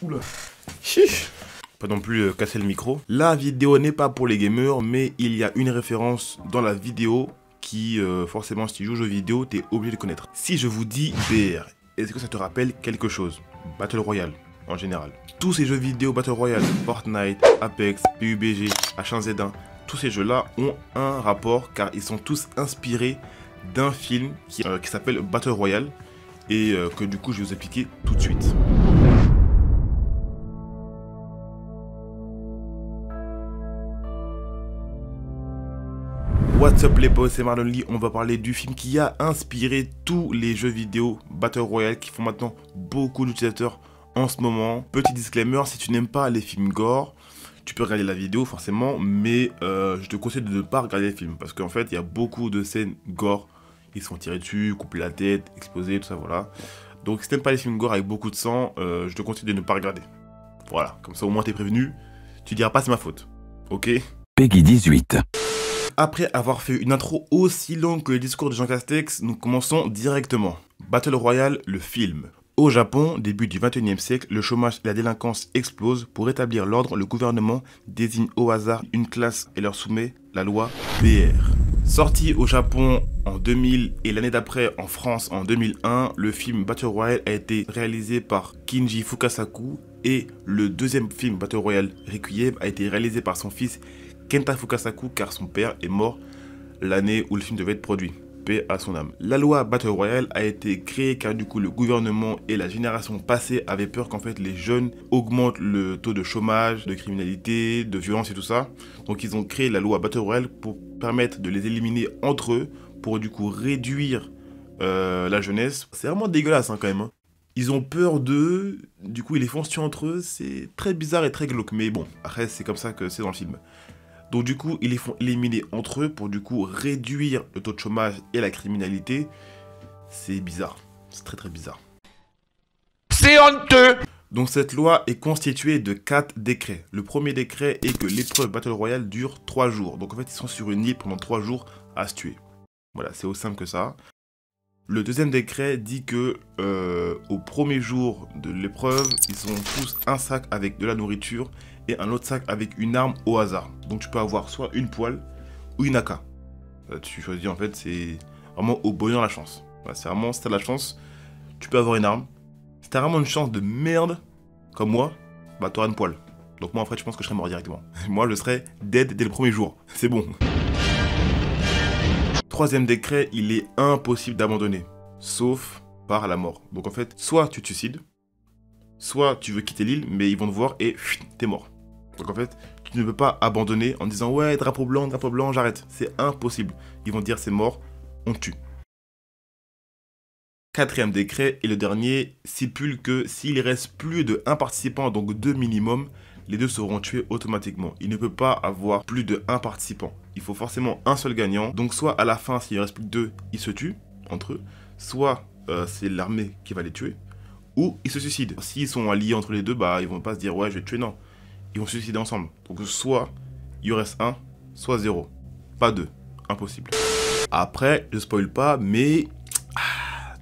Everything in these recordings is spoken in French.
Oula. Chiche. Pas non plus casser le micro. La vidéo n'est pas pour les gamers, mais il y a une référence dans la vidéo qui, forcément, si tu joues aux jeux vidéo, t'es obligé de connaître. Si je vous dis BR, est-ce que ça te rappelle quelque chose? Battle Royale, en général. Tous ces jeux vidéo Battle Royale, Fortnite, Apex, PUBG, H1Z1, tous ces jeux-là ont un rapport car ils sont tous inspirés d'un film qui s'appelle Battle Royale et que du coup je vais vous expliquer tout de suite. What's up les potes, c'est Marlon Lee, on va parler du film qui a inspiré tous les jeux vidéo Battle Royale qui font maintenant beaucoup d'utilisateurs en ce moment. Petit disclaimer, si tu n'aimes pas les films gore, tu peux regarder la vidéo forcément, mais je te conseille de ne pas regarder les films parce qu'en fait il y a beaucoup de scènes gore, ils se font tirer dessus, couper la tête, exploser, tout ça voilà. Donc si tu n'aimes pas les films gore avec beaucoup de sang, je te conseille de ne pas regarder. Voilà, comme ça au moins t'es prévenu, tu diras pas c'est ma faute, ok? Peggy 18. Après avoir fait une intro aussi longue que le discours de Jean Castex, nous commençons directement. Battle Royale, le film. Au Japon, début du 21e siècle, le chômage et la délinquance explosent. Pour rétablir l'ordre, le gouvernement désigne au hasard une classe et leur soumet la loi BR. Sorti au Japon en 2000 et l'année d'après en France en 2001, le film Battle Royale a été réalisé par Kinji Fukasaku et le deuxième film Battle Royale Requiem a été réalisé par son fils Kenta Fukasaku car son père est mort l'année où le film devait être produit. Paix à son âme. La loi Battle Royale a été créée car du coup le gouvernement et la génération passée avaient peur qu'en fait les jeunes augmentent le taux de chômage, de criminalité, de violence et tout ça. Donc ils ont créé la loi Battle Royale pour permettre de les éliminer entre eux, pour du coup réduire la jeunesse. C'est vraiment dégueulasse hein, quand même. Hein. Ils ont peur d'eux, du coup ils les font tuer entre eux, c'est très bizarre et très glauque. Mais bon, après c'est comme ça que c'est dans le film. Donc du coup, ils les font éliminer entre eux pour du coup réduire le taux de chômage et la criminalité. C'est bizarre. C'est très très bizarre. C'est honteux! Donc cette loi est constituée de 4 décrets. Le premier décret est que l'épreuve Battle Royale dure 3 jours. Donc en fait, ils sont sur une île pendant 3 jours à se tuer. Voilà, c'est aussi simple que ça. Le deuxième décret dit que au premier jour de l'épreuve, ils ont tous un sac avec de la nourriture et un autre sac avec une arme au hasard. Donc tu peux avoir soit une poêle ou une AK. Tu choisis en fait, c'est vraiment au bonheur la chance. Voilà, c'est vraiment, si t'as de la chance, tu peux avoir une arme. Si t'as vraiment une chance de merde, comme moi, bah t'auras une poêle. Donc moi en fait je pense que je serais mort directement. Moi je serais dead dès le premier jour, c'est bon. Troisième décret, il est impossible d'abandonner, sauf par la mort. Donc en fait, soit tu te suicides, soit tu veux quitter l'île, mais ils vont te voir et t'es mort. Donc en fait, tu ne peux pas abandonner en disant ouais, drapeau blanc, j'arrête. C'est impossible. Ils vont te dire c'est mort, on te tue. Quatrième décret et le dernier stipule que s'il reste plus de 1 participant, donc 2 minimum, les 2 seront tués automatiquement. Il ne peut pas avoir plus de 1 participant. Il faut forcément un seul gagnant. Donc soit à la fin, s'il ne reste plus que 2, ils se tuent entre eux. Soit c'est l'armée qui va les tuer. Ou ils se suicident. S'ils sont alliés entre les deux, bah ils vont pas se dire ouais je vais te tuer, non. Ils vont se suicider ensemble. Donc soit il y reste 1, soit 0. Pas 2. Impossible. Après, je spoil pas, mais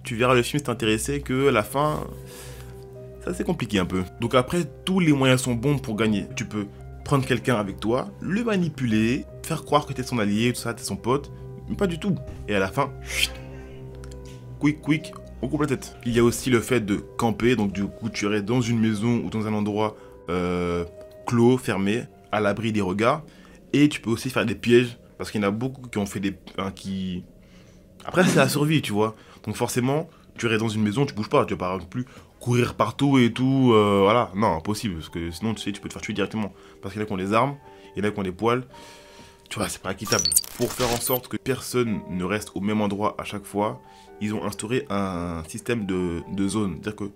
tu verras le film si t'es intéressé que à la fin, ça c'est compliqué un peu. Donc après, tous les moyens sont bons pour gagner. Tu peux prendre quelqu'un avec toi, le manipuler, faire croire que t'es son allié, tout ça, t'es son pote, mais pas du tout. Et à la fin, quick, on coupe la tête. Il y a aussi le fait de camper, donc du coup tu restes dans une maison ou dans un endroit clos, fermé, à l'abri des regards. Et tu peux aussi faire des pièges, parce qu'il y en a beaucoup qui ont fait des... Après c'est la survie, tu vois. Donc forcément, tu restes dans une maison, tu bouges pas, tu vas pas plus courir partout et tout, voilà. Non, impossible, parce que sinon tu sais, tu peux te faire tuer directement. Parce qu'il y en a qui ont des armes, il y en a qui ont des poils. Tu vois, c'est pas équitable. Pour faire en sorte que personne ne reste au même endroit à chaque fois, ils ont instauré un système de zones. C'est-à-dire que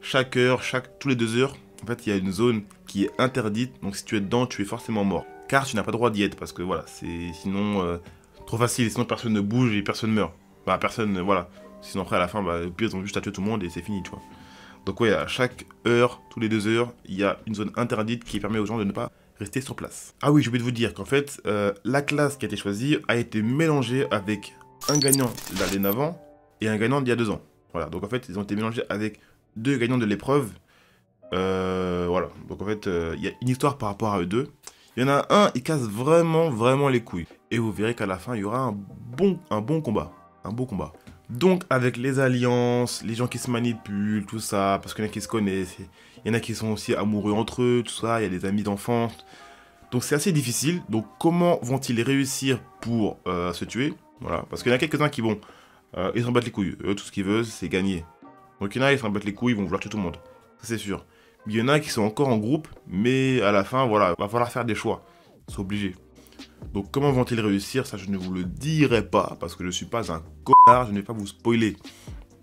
chaque heure, tous les 2 heures, en fait, il y a une zone qui est interdite. Donc si tu es dedans, tu es forcément mort. Car tu n'as pas le droit d'y être, parce que voilà, c'est sinon trop facile. Sinon personne ne bouge et personne meurt. Bah personne, voilà. Sinon après à la fin, bah, au pire, ils ont juste à tuer tout le monde et c'est fini, tu vois. Donc ouais, à chaque heure, tous les 2 heures, il y a une zone interdite qui permet aux gens de ne pas rester sur place. Ah oui, j'ai oublié de vous dire qu'en fait, la classe qui a été choisie a été mélangée avec un gagnant l'année d'avant et un gagnant d'il y a 2 ans. Voilà, donc en fait, ils ont été mélangés avec 2 gagnants de l'épreuve Voilà, donc en fait, il y a une histoire par rapport à eux deux. Il y en a un, il casse vraiment les couilles. Et vous verrez qu'à la fin, il y aura un bon combat. Un beau combat. Donc, avec les alliances, les gens qui se manipulent, tout ça, parce qu'il y en a qui se connaissent, il y en a qui sont aussi amoureux entre eux, tout ça, il y a des amis d'enfance. Donc, c'est assez difficile. Donc, comment vont-ils réussir pour se tuer? Voilà, parce qu'il y en a quelques-uns qui vont, ils s'en battent les couilles. Eux, tout ce qu'ils veulent, c'est gagner. Donc, il y en a, ils s'en battent les couilles, ils vont vouloir tuer tout le monde. Ça, c'est sûr. Il y en a qui sont encore en groupe, mais à la fin, voilà, va falloir faire des choix. C'est obligé. Donc comment vont-ils réussir? Ça, je ne vous le dirai pas, parce que je ne suis pas un connard, je ne vais pas vous spoiler.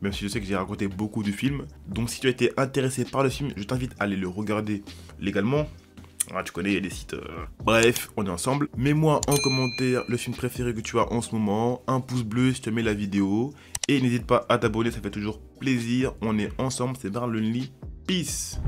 Même si je sais que j'ai raconté beaucoup du film. Donc si tu as été intéressé par le film, je t'invite à aller le regarder légalement. Ah, tu connais, il y a des sites... Bref, on est ensemble. Mets-moi en commentaire le film préféré que tu as en ce moment. Un pouce bleu si tu aimais la vidéo. Et n'hésite pas à t'abonner, ça fait toujours plaisir. On est ensemble, c'est Marlonly. Peace.